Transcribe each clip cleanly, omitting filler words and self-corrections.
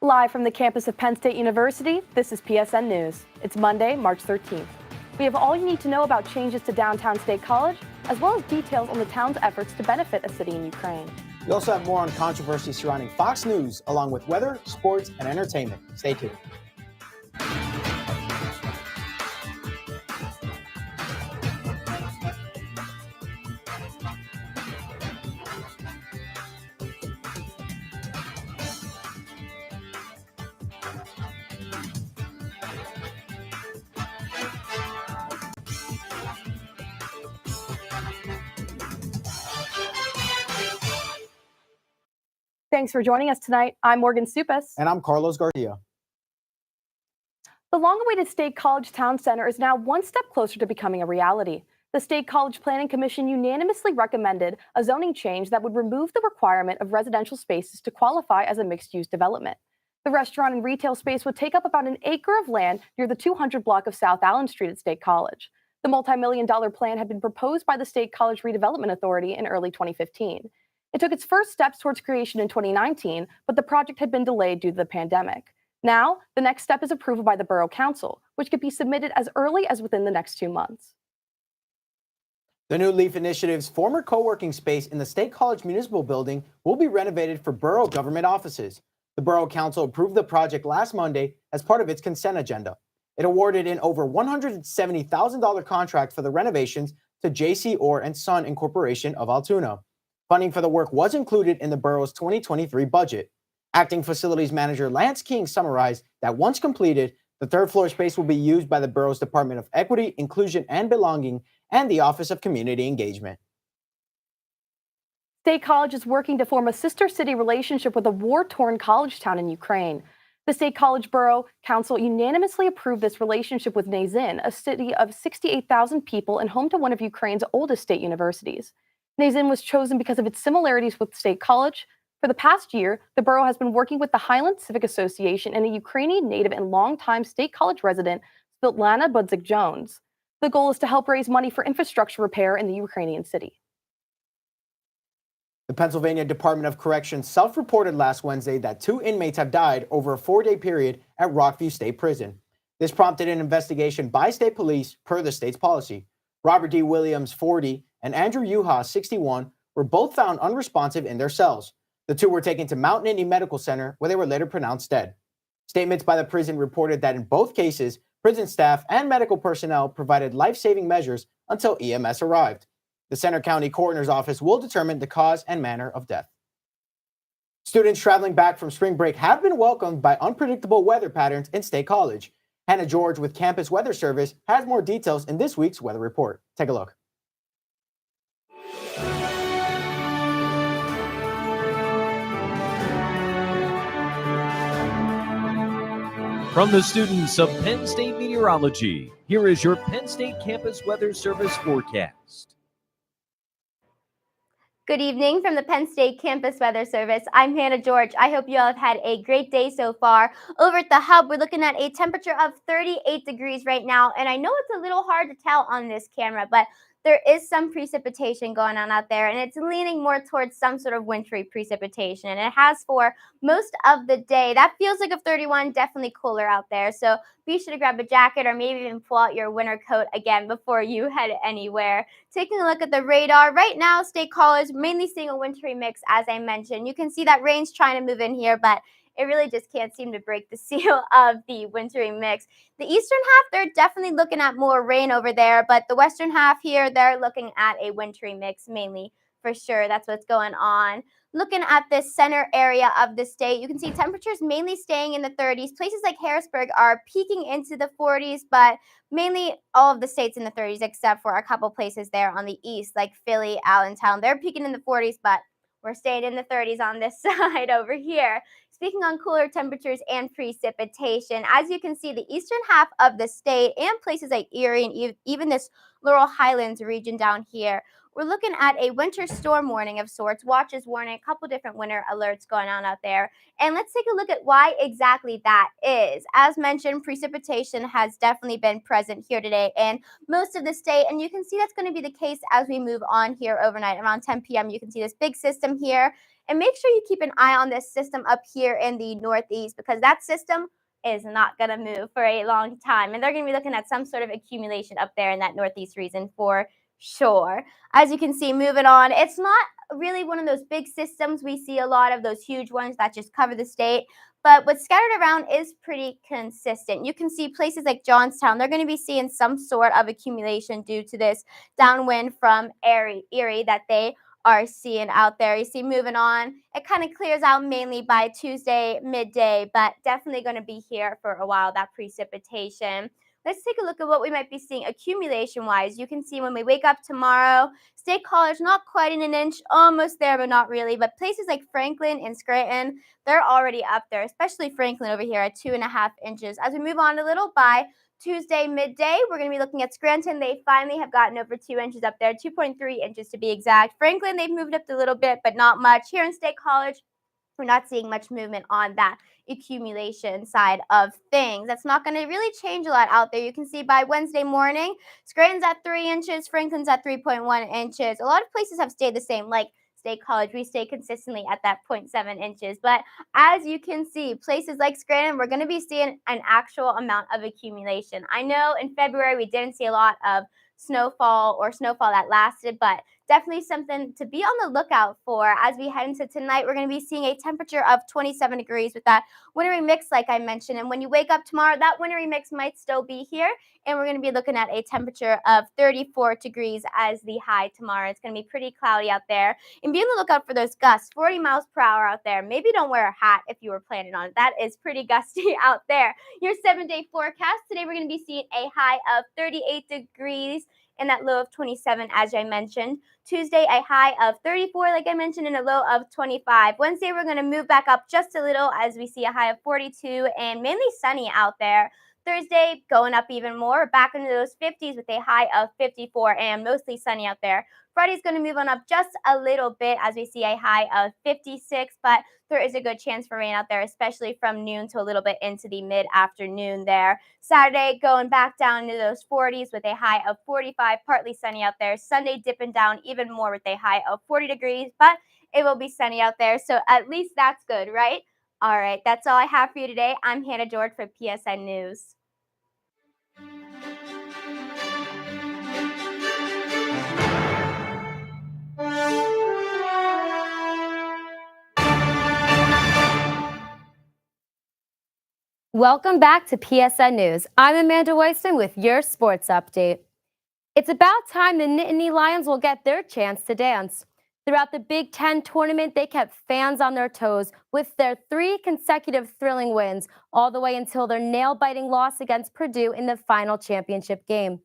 Live from the campus of Penn State University, this is PSN News. It's Monday, March 13th. We have all you need to know about changes to downtown State College, as well as details on the town's efforts to benefit a city in Ukraine. We also have more on controversy surrounding Fox News, along with weather, sports, and entertainment. Stay tuned. Thanks for joining us tonight. I'm Morgan Suppes. And I'm Carlos Garcia. The long-awaited State College Town Center is now one step closer to becoming a reality. The State College Planning Commission unanimously recommended a zoning change that would remove the requirement of residential spaces to qualify as a mixed-use development. The restaurant and retail space would take up about an acre of land near the 200 block of South Allen Street at State College. The multi-million-dollar plan had been proposed by the State College Redevelopment Authority in early 2015. It took its first steps towards creation in 2019, but the project had been delayed due to the pandemic. Now, the next step is approval by the Borough Council, which could be submitted as early as within the next 2 months. The New Leaf Initiative's former co-working space in the State College Municipal Building will be renovated for borough government offices. The Borough Council approved the project last Monday as part of its consent agenda. It awarded an over $170,000 contract for the renovations to J.C. Orr & Son Incorporation of Altoona. Funding for the work was included in the borough's 2023 budget. Acting Facilities Manager Lance King summarized that once completed, the third floor space will be used by the borough's Department of Equity, Inclusion, and Belonging and the Office of Community Engagement. State College is working to form a sister city relationship with a war-torn college town in Ukraine. The State College Borough Council unanimously approved this relationship with Nazin, a city of 68,000 people and home to one of Ukraine's oldest state universities. Nazin was chosen because of its similarities with State College. For the past year, the borough has been working with the Highland Civic Association and a Ukrainian native and longtime State College resident, Svetlana Budzik-Jones. The goal is to help raise money for infrastructure repair in the Ukrainian city. The Pennsylvania Department of Corrections self-reported last Wednesday that 2 inmates have died over a 4-day period at Rockview State Prison. This prompted an investigation by state police per the state's policy. Robert D. Williams, 40, and Andrew Yuha, 61, were both found unresponsive in their cells. The two were taken to Mount Nittany Medical Center, where they were later pronounced dead. Statements by the prison reported that in both cases, prison staff and medical personnel provided life-saving measures until EMS arrived. The Center County Coroner's Office will determine the cause and manner of death. Students traveling back from spring break have been welcomed by unpredictable weather patterns in State College. Hannah George with Campus Weather Service has more details in this week's weather report. Take a look. From the students of Penn State Meteorology, here is your Penn State Campus Weather Service forecast. Good evening from the Penn State Campus Weather Service. I'm Hannah George. I hope you all have had a great day so far. Over at the hub, we're looking at a temperature of 38 degrees right now, and I know it's a little hard to tell on this camera, but there is some precipitation going on out there, and it's leaning more towards some sort of wintry precipitation, and it has for most of the day. That feels like a 31, definitely cooler out there, so be sure to grab a jacket or maybe even pull out your winter coat again before you head anywhere. Taking a look at the radar, right now, State College mainly seeing a wintry mix, as I mentioned. You can see that rain's trying to move in here, but it really just can't seem to break the seal of the wintry mix. The eastern half, they're definitely looking at more rain over there, but the western half here, they're looking at a wintry mix mainly for sure. That's what's going on. Looking at this center area of the state, you can see temperatures mainly staying in the 30s. Places like Harrisburg are peaking into the 40s, but mainly all of the states in the 30s, except for a couple places there on the east, like Philly, Allentown. They're peaking in the 40s, but we're staying in the 30s on this side over here. Speaking on cooler temperatures and precipitation, as you can see, the eastern half of the state and places like Erie and even this Laurel Highlands region down here, we're looking at a winter storm warning of sorts, watches warning, a couple different winter alerts going on out there. And let's take a look at why exactly that is. As mentioned, precipitation has definitely been present here today in most of the state, and you can see that's going to be the case as we move on here overnight. Around 10 p.m., you can see this big system here. And make sure you keep an eye on this system up here in the northeast, because that system is not going to move for a long time. And they're going to be looking at some sort of accumulation up there in that northeast region for sure. As you can see, moving on, it's not really one of those big systems. We see a lot of those huge ones that just cover the state. But what's scattered around is pretty consistent. You can see places like Johnstown, they're going to be seeing some sort of accumulation due to this downwind from Erie that they are seeing out there. You see, moving on, it kind of clears out mainly by Tuesday midday, but definitely going to be here for a while, that precipitation. Let's take a look at what we might be seeing accumulation wise. You can see when we wake up tomorrow, State College not quite in an inch, almost there, but not really. But places like Franklin and Scranton, they're already up there, especially Franklin over here at 2.5 inches. As we move on a little, by Tuesday midday, we're going to be looking at Scranton. They finally have gotten over 2 inches up there, 2.3 inches to be exact. Franklin, they've moved up a little bit, but not much. Here in State College, we're not seeing much movement on that accumulation side of things. That's not going to really change a lot out there. You can see by Wednesday morning, Scranton's at 3 inches, Franklin's at 3.1 inches. A lot of places have stayed the same, like State College. We stay consistently at that 0.7 inches. But as you can see, places like Scranton, we're going to be seeing an actual amount of accumulation. I know in February we didn't see a lot of snowfall that lasted, but definitely something to be on the lookout for. As we head into tonight, we're going to be seeing a temperature of 27 degrees with that wintry mix like I mentioned. And when you wake up tomorrow, that wintry mix might still be here. And we're going to be looking at a temperature of 34 degrees as the high tomorrow. It's going to be pretty cloudy out there. And be on the lookout for those gusts, 40 miles per hour out there. Maybe don't wear a hat if you were planning on it. That is pretty gusty out there. Your 7-day forecast. Today we're going to be seeing a high of 38 degrees and that low of 27, as I mentioned. Tuesday, a high of 34, like I mentioned, and a low of 25. Wednesday, we're going to move back up just a little as we see a high of 42 and mainly sunny out there. Thursday, going up even more, back into those 50s with a high of 54 and mostly sunny out there. Friday's going to move on up just a little bit as we see a high of 56, but there is a good chance for rain out there, especially from noon to a little bit into the mid-afternoon there. Saturday, going back down into those 40s with a high of 45, partly sunny out there. Sunday, dipping down even more with a high of 40 degrees, but it will be sunny out there, so at least that's good, right? All right, that's all I have for you today. I'm Hannah George for PSN News. Welcome back to PSN News. I'm Amanda Weisman with your sports update. It's about time the Nittany Lions will get their chance to dance. Throughout the Big Ten tournament, they kept fans on their toes with their 3 consecutive thrilling wins, all the way until their nail-biting loss against Purdue in the final championship game.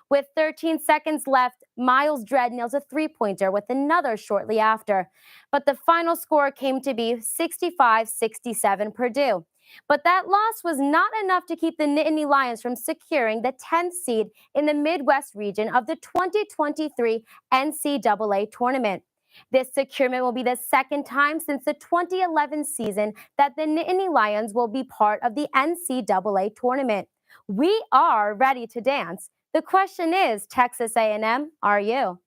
With 13 seconds left, Miles Dredd nails a 3-pointer with another shortly after. But the final score came to be 65-67 Purdue. But that loss was not enough to keep the Nittany Lions from securing the 10th seed in the Midwest region of the 2023 NCAA tournament. This securement will be the second time since the 2011 season that the Nittany Lions will be part of the NCAA tournament. We are ready to dance. The question is, Texas A&M, are you?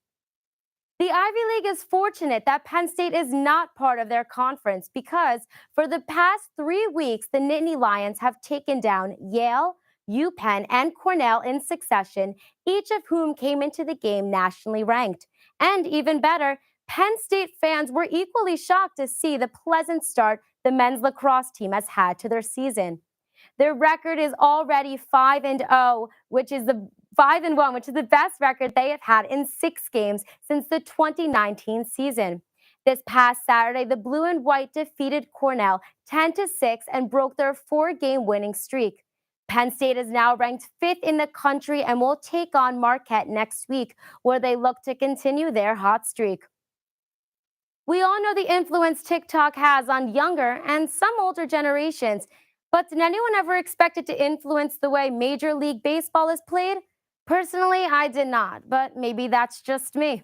The Ivy League is fortunate that Penn State is not part of their conference because for the past 3 weeks, the Nittany Lions have taken down Yale, UPenn, and Cornell in succession, each of whom came into the game nationally ranked. And even better, Penn State fans were equally shocked to see the pleasant start the men's lacrosse team has had to their season. Their record is already 5-0, which is the 5-1, which is the best record they have had in 6 games since the 2019 season. This past Saturday, the Blue and White defeated Cornell 10-6 and broke their 4-game winning streak. Penn State is now ranked 5th in the country and will take on Marquette next week, where they look to continue their hot streak. We all know the influence TikTok has on younger and some older generations, but did anyone ever expect it to influence the way Major League Baseball is played? Personally, I did not, but maybe that's just me.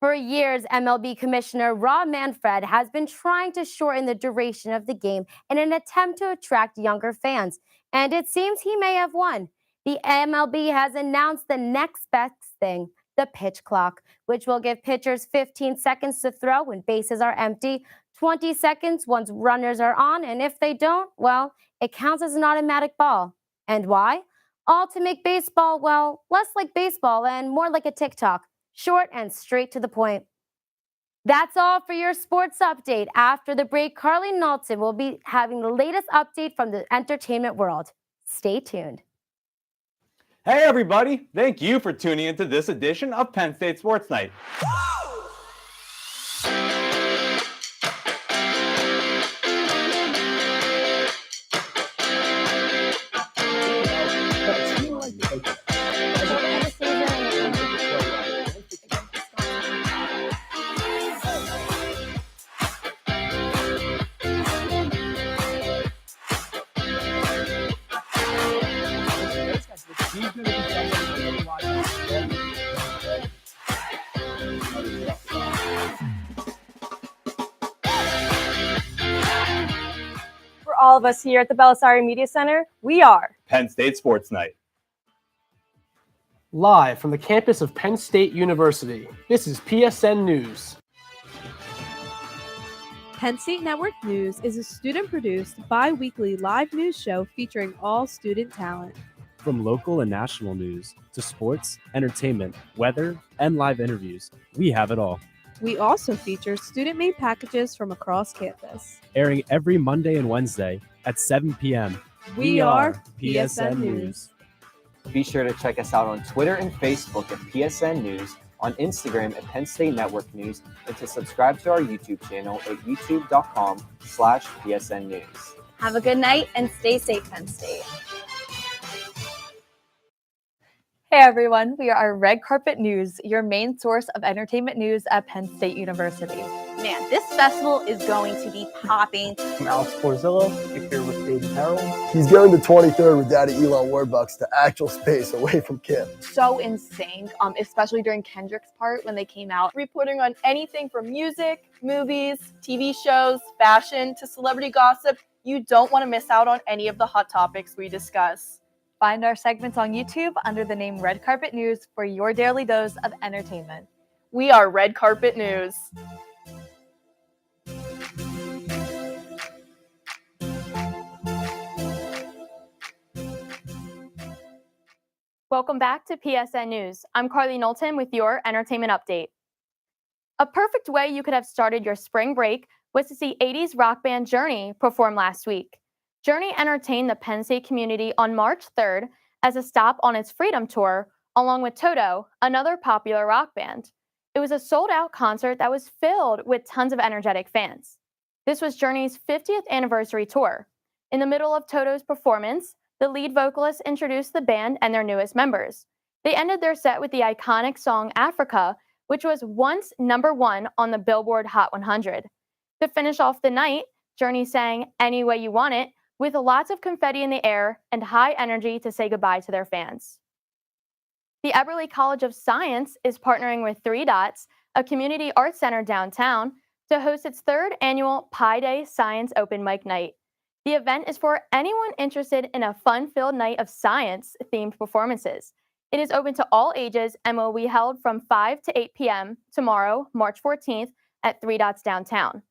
For years, MLB Commissioner Rob Manfred has been trying to shorten the duration of the game in an attempt to attract younger fans, and it seems he may have won. The MLB has announced the next best thing, the pitch clock, which will give pitchers 15 seconds to throw when bases are empty, 20 seconds once runners are on, and if they don't, well, it counts as an automatic ball. And why? All to make baseball, well, less like baseball and more like a TikTok, short and straight to the point. That's all for your sports update. After the break, Carly Knowlton will be having the latest update from the entertainment world. Stay tuned. Hey everybody, thank you for tuning into this edition of Penn State Sports Night. For all of us here at the Belisari Media Center, we are Penn State Sports Night. Live from the campus of Penn State University, this is PSN News. Penn State Network News is a student-produced, bi-weekly live news show featuring all student talent. From local and national news to sports, entertainment, weather, and live interviews, we have it all. We also feature student-made packages from across campus. Airing every Monday and Wednesday at 7 p.m. We are PSN News. Be sure to check us out on Twitter and Facebook at PSN News, on Instagram at Penn State Network News, and to subscribe to our YouTube channel at youtube.com/PSN News. Have a good night and stay safe, Penn State. Hey everyone, we are Red Carpet News, your main source of entertainment news at Penn State University. Man, this festival is going to be popping. I'm Alex Porzillo, here with David Harrell. He's going to 23rd with Daddy Elon Warbucks to actual space away from Kim. So insane, especially during Kendrick's part when they came out, reporting on anything from music, movies, TV shows, fashion, to celebrity gossip. You don't want to miss out on any of the hot topics we discuss. Find our segments on YouTube under the name Red Carpet News for your daily dose of entertainment. We are Red Carpet News. Welcome back to PSN News. I'm Carly Knowlton with your entertainment update. A perfect way you could have started your spring break was to see 80s rock band Journey perform last week. Journey entertained the Penn State community on March 3rd as a stop on its Freedom Tour, along with Toto, another popular rock band. It was a sold-out concert that was filled with tons of energetic fans. This was Journey's 50th anniversary tour. In the middle of Toto's performance, the lead vocalist introduced the band and their newest members. They ended their set with the iconic song Africa, which was once #1 on the Billboard Hot 100. To finish off the night, Journey sang Any Way You Want It, with lots of confetti in the air and high energy to say goodbye to their fans. The Eberly College of Science is partnering with 3 Dots, a community arts center downtown, to host its 3rd annual Pi Day Science Open Mic Night. The event is for anyone interested in a fun-filled night of science-themed performances. It is open to all ages and will be held from 5 to 8 p.m. tomorrow, March 14th, at 3 Dots downtown.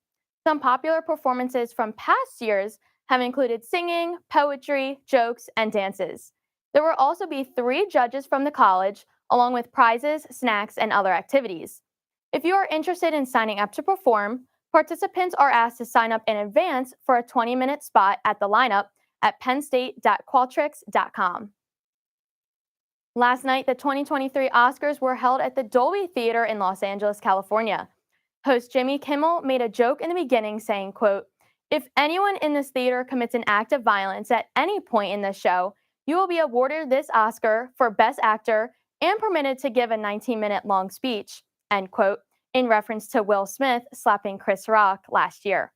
Some popular performances from past years have included singing, poetry, jokes, and dances. There will also be 3 judges from the college, along with prizes, snacks, and other activities. If you are interested in signing up to perform, participants are asked to sign up in advance for a 20-minute spot at the lineup at pennstate.qualtrics.com. Last night, the 2023 Oscars were held at the Dolby Theater in Los Angeles, California. Host Jimmy Kimmel made a joke in the beginning saying, quote, "If anyone in this theater commits an act of violence at any point in this show, you will be awarded this Oscar for Best Actor and permitted to give a 19-minute long speech," end quote, in reference to Will Smith slapping Chris Rock last year.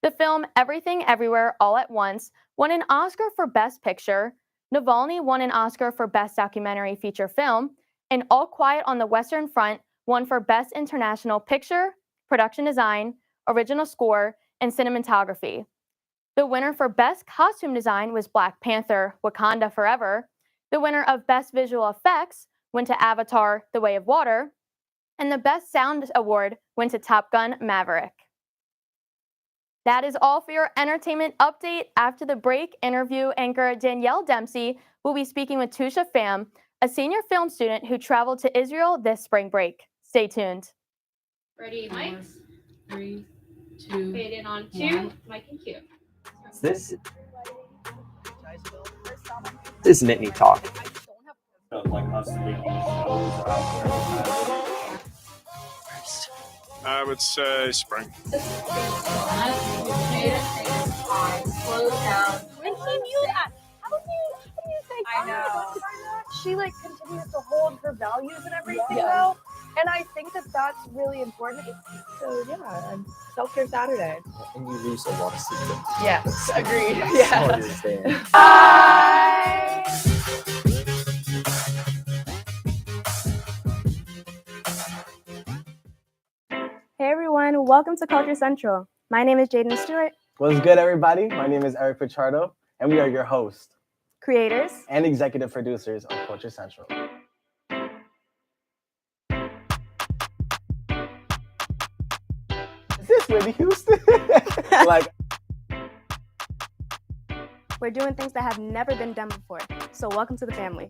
The film Everything Everywhere All at Once won an Oscar for Best Picture, Navalny won an Oscar for Best Documentary Feature Film, and All Quiet on the Western Front won for Best International Picture, Production Design, Original Score, and Cinematography. The winner for Best Costume Design was Black Panther: Wakanda Forever. The winner of Best Visual Effects went to Avatar: The Way of Water, and the Best Sound Award went to Top Gun: Maverick. That is all for your entertainment update. After the break, interview anchor Danielle Dempsey will be speaking with Tusha Pham, a senior film student who traveled to Israel this spring break. Stay tuned. Ready, mics? 3, 2, fade in on 2, mic and cue. This is Nittany Talk. Like us making shows out there. I would say spring. Slow down. And he knew that. How do you say I know. she like continues to hold her values and everything though, and I think that that's really important. So yeah, and self-care Saturday. And you lose a lot of sleep. Yes, agreed. It's hard to understand. Hey everyone, welcome to Culture Central. My name is Jaden Stewart, What's good, everybody? My name is Eric Pichardo, and we are your hosts creators and executive producers of Culture Central. Is this Whitney Houston? Like, We're doing things that have never been done before. So welcome to the family.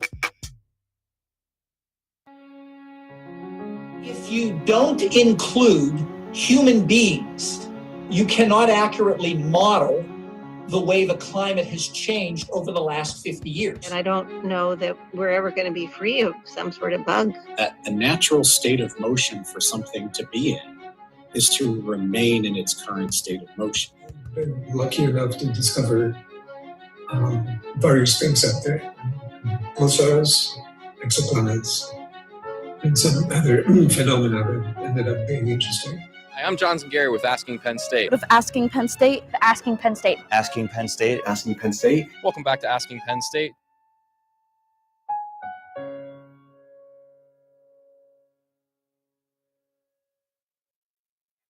If you don't include human beings, you cannot accurately model the way the climate has changed over the last 50 years. And I don't know that we're ever going to be free of some sort of bug. A natural state of motion for something to be in is to remain in its current state of motion. Been lucky enough to discover various things out there. Pulsars, exoplanets, and some other phenomena that ended up being interesting. Hi, I'm Johnson Gary with Asking Penn State. With Asking Penn State, Asking Penn State. Asking Penn State. Asking Penn State. Welcome back to Asking Penn State.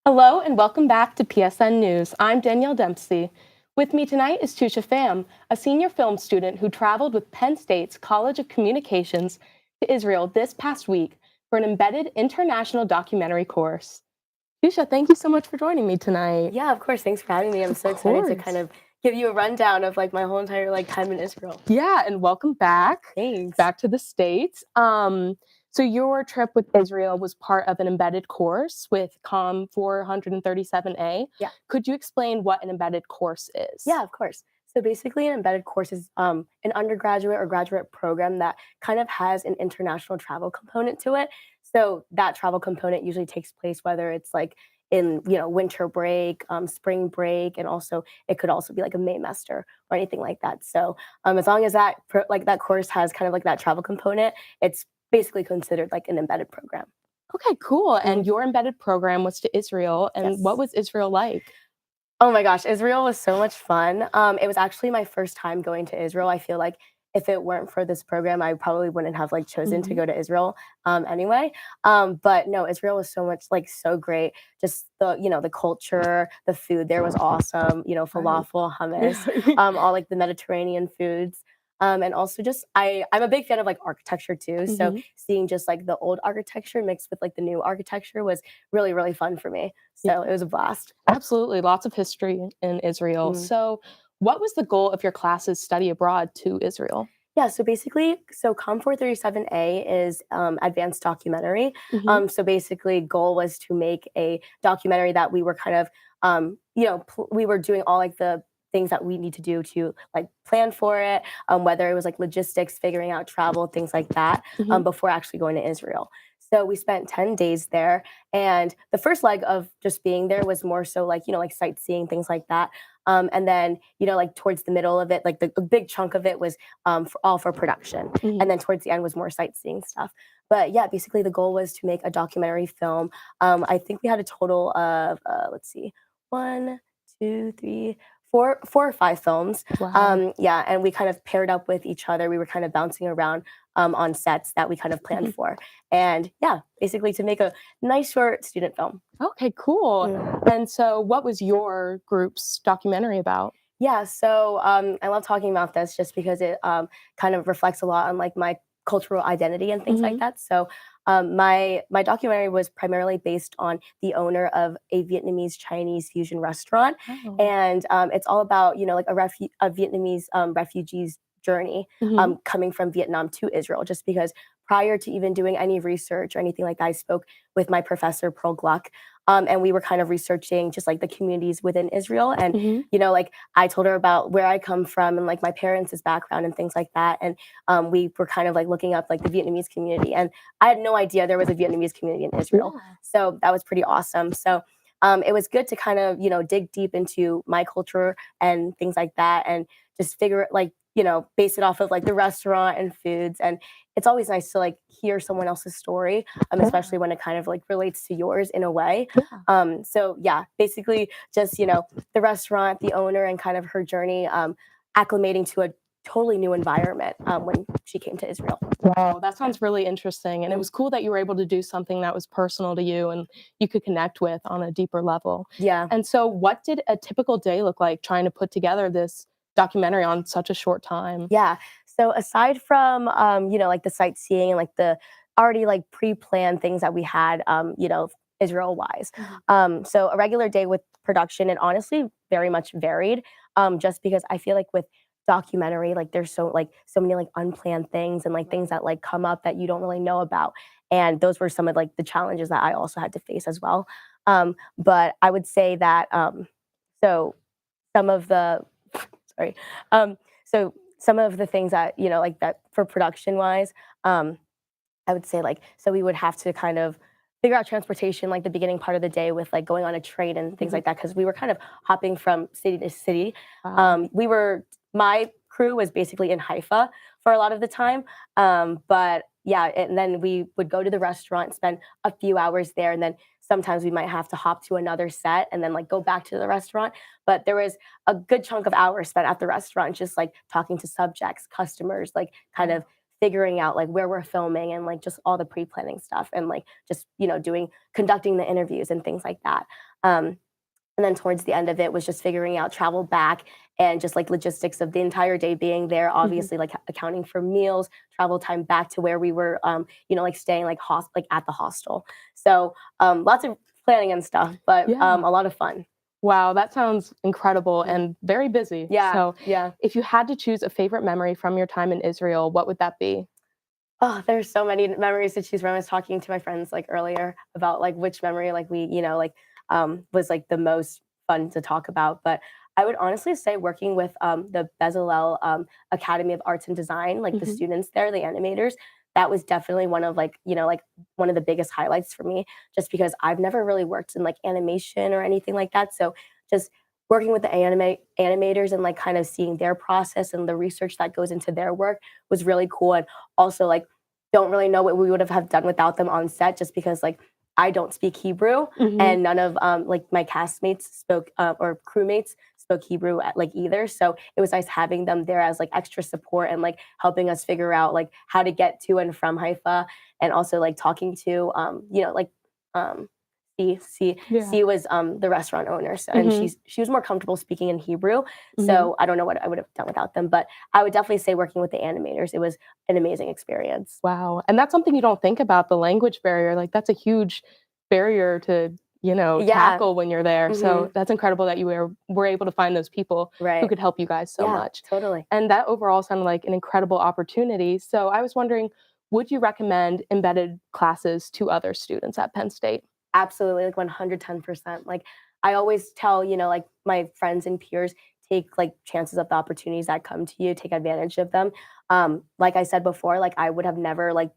Hello and welcome back to PSN News. I'm Danielle Dempsey. With me tonight is Tusha Pham, a senior film student who traveled with Penn State's College of Communications to Israel this past week for an embedded international documentary course. Tusha, thank you so much for joining me tonight. Yeah, of course. Thanks for having me. I'm so excited to kind of give you a rundown of like my whole entire time in Israel. Yeah, and welcome back. Thanks. Back to the States. So your trip with Israel was part of an embedded course with COM 437A. Yeah. Could you explain what an embedded course is? Yeah, of course. So basically an embedded course is an undergraduate or graduate program that kind of has an international travel component to it. So that travel component usually takes place whether it's like in winter break, spring break, and also it could also be like a Maymester or anything like that. So as long as that that course has kind of like that travel component, it's basically considered like an embedded program. Okay, cool. And your embedded program was to Israel. And Yes. what was Israel like? Oh my gosh, Israel was so much fun. It was actually my first time going to Israel. I feel like if it weren't for this program, I probably wouldn't have chosen to go to Israel anyway. But no, Israel was so much so great. Just the culture, the food there was awesome. Falafel, hummus, all the Mediterranean foods. And also just I'm a big fan of architecture too. So seeing just the old architecture mixed with the new architecture was really, really fun for me. So it was a blast. Absolutely. Lots of history in Israel. So what was the goal of your classes study abroad to Israel? Yeah, so basically, COM 437A is advanced documentary. So basically, goal was to make a documentary that we were kind of, we were doing all the things that we need to do to plan for it, whether it was logistics, figuring out travel, things like that, before actually going to Israel. So we spent 10 days there, and the first leg of just being there was more so sightseeing, things like that. And then, towards the middle of it, the big chunk of it was all for production. And then towards the end was more sightseeing stuff. But yeah, basically the goal was to make a documentary film. I think we had a total of, let's see, 1, 2, 3, 4 or 5 films. Wow. Yeah, and we kind of paired up with each other. We were kind of bouncing around on sets that we kind of planned for. And yeah, basically to make a nice short student film. Okay, cool. And so what was your group's documentary about? Yeah, so I love talking about this just because it kind of reflects a lot on my cultural identity and things like that. So my documentary was primarily based on the owner of a Vietnamese Chinese fusion restaurant, and it's all about like a Vietnamese refugees journey coming from Vietnam to Israel. Just because prior to even doing any research or anything like that, I spoke with my professor Pearl Gluck. And we were kind of researching just like the communities within Israel. And, like I told her about where I come from and like my parents' background and things like that. And we were kind of like looking up like the Vietnamese community. And I had no idea there was a Vietnamese community in Israel. So that was pretty awesome. So it was good to kind of, dig deep into my culture and things like that and just figure like, base it off of like the restaurant and foods. And it's always nice to like hear someone else's story, especially when it kind of like relates to yours in a way. So yeah, basically just, the restaurant, the owner and kind of her journey, acclimating to a totally new environment when she came to Israel. Wow, that sounds really interesting. And it was cool that you were able to do something that was personal to you and you could connect with on a deeper level. Yeah. And so what did a typical day look like trying to put together this documentary on such a short time? Yeah. So aside from, like the sightseeing and like the already like pre-planned things that we had, Israel wise. So a regular day with production and honestly very much varied, just because I feel like with documentary, like there's so many like unplanned things and like things that like come up that you don't really know about. And those were some of like the challenges that I also had to face as well. But I would say that, so some of the, sorry. So some of the things that, like that for production wise, I would say like, so we would have to kind of figure out transportation, like the beginning part of the day with like going on a train and things like that. Cause we were kind of hopping from city to city. My crew was basically in Haifa for a lot of the time. But yeah, and then we would go to the restaurant, spend a few hours there, and then sometimes we might have to hop to another set and then like go back to the restaurant. But there was a good chunk of hours spent at the restaurant, just like talking to subjects, customers, like kind of figuring out like where we're filming and like just all the pre-planning stuff and like just, conducting the interviews and things like that. And then towards the end of it was just figuring out travel back and just like logistics of the entire day being there, obviously like accounting for meals, travel time back to where we were, like staying like at the hostel. So lots of planning and stuff, but a lot of fun. Wow, that sounds incredible and very busy. Yeah, So yeah. if you had to choose a favorite memory from your time in Israel, what would that be? Oh, there's so many memories to choose from. I was talking to my friends like earlier about like which memory like we, was like the most fun to talk about. But I would honestly say working with the Bezalel Academy of Arts and Design, like the students there, the animators, that was definitely one of like, one of the biggest highlights for me, just because I've never really worked in like animation or anything like that. So just working with the animators and like kind of seeing their process and the research that goes into their work was really cool. And also like don't really know what we would have done without them on set, just because like I don't speak Hebrew and none of like my castmates spoke or crewmates spoke Hebrew like either. So it was nice having them there as like extra support and like helping us figure out like how to get to and from Haifa, and also like talking to C was the restaurant owner, so, and she was more comfortable speaking in Hebrew. So I don't know what I would have done without them, but I would definitely say working with the animators, it was an amazing experience. Wow. And that's something you don't think about, the language barrier. Like that's a huge barrier to, tackle when you're there. So that's incredible that you were able to find those people who could help you guys so much. Totally. And that overall sounded like an incredible opportunity. So I was wondering, would you recommend embedded classes to other students at Penn State? Absolutely, like 110%. Like I always tell, like my friends and peers, take like chances of the opportunities that come to you, take advantage of them. Like I said before, like I would have never like,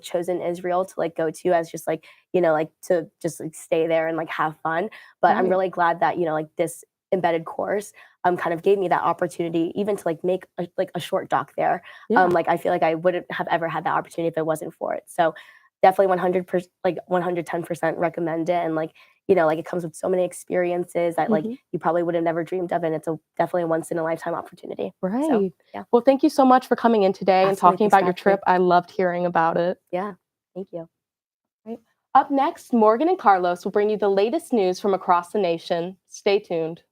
chosen Israel to like go to as just like, like to just like stay there and like have fun. But I'm really glad that, like this embedded course kind of gave me that opportunity even to like make a short doc there. Like I feel like I wouldn't have ever had that opportunity if it wasn't for it. So definitely 100%, like 110% recommend it. And like, like it comes with so many experiences that like you probably would have never dreamed of. And it's definitely a once in a lifetime opportunity. Right. So, yeah. Well, thank you so much for coming in today and talking Thanks, about your Ashley. trip. I loved hearing about it. Yeah. Thank you. Right. Up next, Morgan and Carlos will bring you the latest news from across the nation. Stay tuned.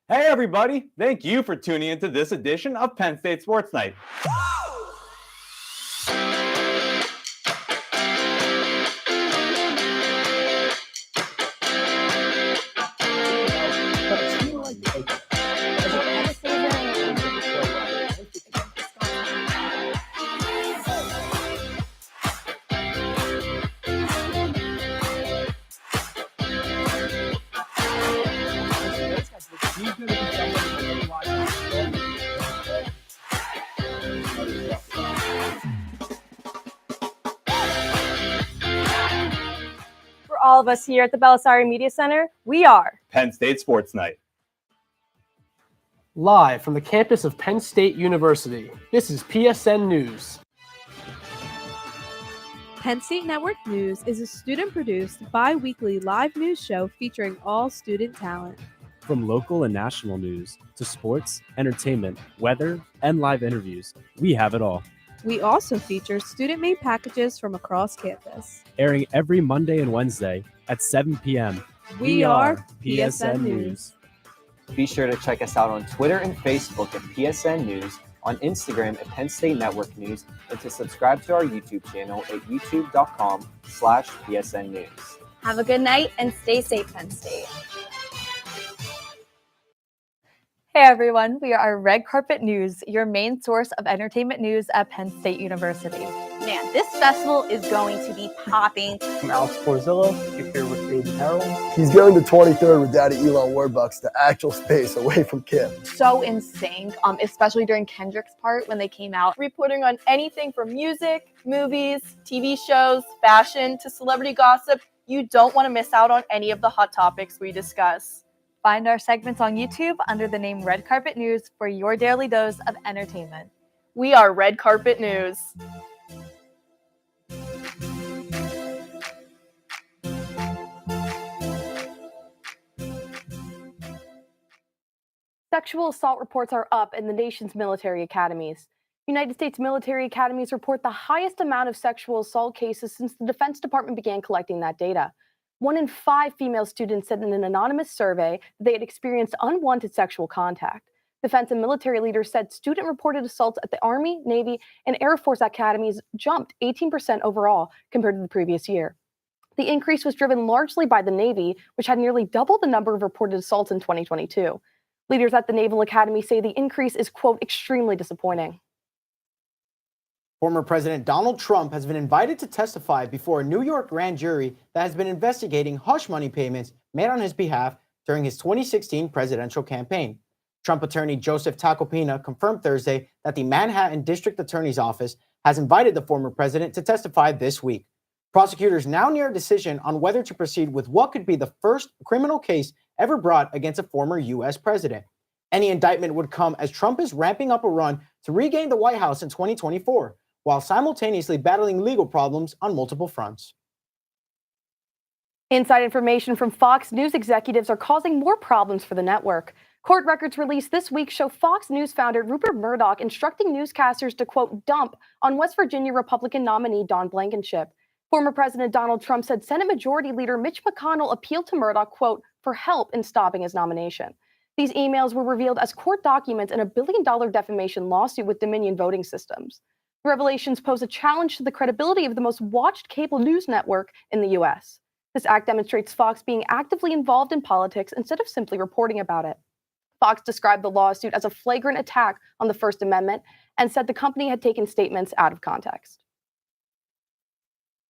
Hey, everybody. Thank you for tuning into this edition of Penn State Sports Night. all of us here at the Belisari Media Center, we are Penn State Sports Night. Live from the campus of Penn State University, this is PSN News. Penn State Network News is a student-produced, bi-weekly live news show featuring all student talent. From local and national news to sports, entertainment, weather, and live interviews, we have it all. We also feature student-made packages from across campus. Airing every Monday and Wednesday at 7 p.m. We are PSN News. Be sure to check us out on Twitter and Facebook at PSN News, on Instagram at Penn State Network News, and to subscribe to our YouTube channel at youtube.com/PSN News. Have a good night and stay safe, Penn State. Hey everyone, we are Red Carpet News, your main source of entertainment news at Penn State University. Man, this festival is going to be popping. I'm Alex Porzillo, you're here with Aiden Harold. He's going to 23rd with Daddy Elon Warbucks to actual space away from Kim. So in sync, especially during Kendrick's part when they came out, reporting on anything from music, movies, TV shows, fashion, to celebrity gossip. You don't want to miss out on any of the hot topics we discuss. Find our segments on YouTube under the name Red Carpet News for your daily dose of entertainment. We are Red Carpet News. Sexual assault reports are up in the nation's military academies. United States military academies report the highest amount of sexual assault cases since the Defense Department began collecting that data. 1 in 5 female students said in an anonymous survey that they had experienced unwanted sexual contact. Defense and military leaders said student-reported assaults at the Army, Navy, and Air Force academies jumped 18% overall compared to the previous year. The increase was driven largely by the Navy, which had nearly double the number of reported assaults in 2022. Leaders at the Naval Academy say the increase is, quote, extremely disappointing. Former President Donald Trump has been invited to testify before a New York grand jury that has been investigating hush money payments made on his behalf during his 2016 presidential campaign. Trump attorney Joseph Tacopina confirmed Thursday that the Manhattan District Attorney's Office has invited the former president to testify this week. Prosecutors now near a decision on whether to proceed with what could be the first criminal case ever brought against a former U.S. president. Any indictment would come as Trump is ramping up a run to regain the White House in 2024. While simultaneously battling legal problems on multiple fronts. Inside information from Fox News executives are causing more problems for the network. Court records released this week show Fox News founder Rupert Murdoch instructing newscasters to, quote, dump on West Virginia Republican nominee Don Blankenship. Former President Donald Trump said Senate Majority Leader Mitch McConnell appealed to Murdoch, quote, for help in stopping his nomination. These emails were revealed as court documents in a $1 billion defamation lawsuit with Dominion Voting Systems. The revelations pose a challenge to the credibility of the most watched cable news network in the U.S. This act demonstrates Fox being actively involved in politics instead of simply reporting about it. Fox described the lawsuit as a flagrant attack on the First Amendment and said the company had taken statements out of context.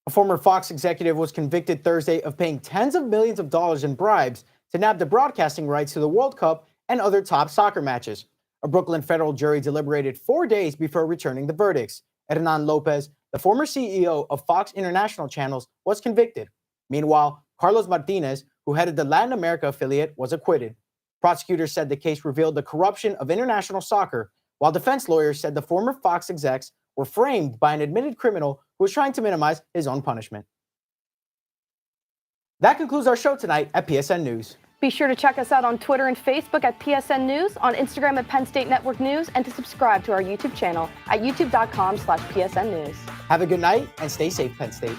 A former Fox executive was convicted Thursday of paying tens of millions of dollars in bribes to nab the broadcasting rights to the World Cup and other top soccer matches. A Brooklyn federal jury deliberated 4 days before returning the verdicts. Hernan Lopez, the former CEO of Fox International Channels, was convicted. Meanwhile, Carlos Martinez, who headed the Latin America affiliate, was acquitted. Prosecutors said the case revealed the corruption of international soccer, while defense lawyers said the former Fox execs were framed by an admitted criminal who was trying to minimize his own punishment. That concludes our show tonight at PSN News. Be sure to check us out on Twitter and Facebook at PSN News, on Instagram at Penn State Network News, and to subscribe to our YouTube channel at youtube.com/PSN News. Have a good night and stay safe, Penn State.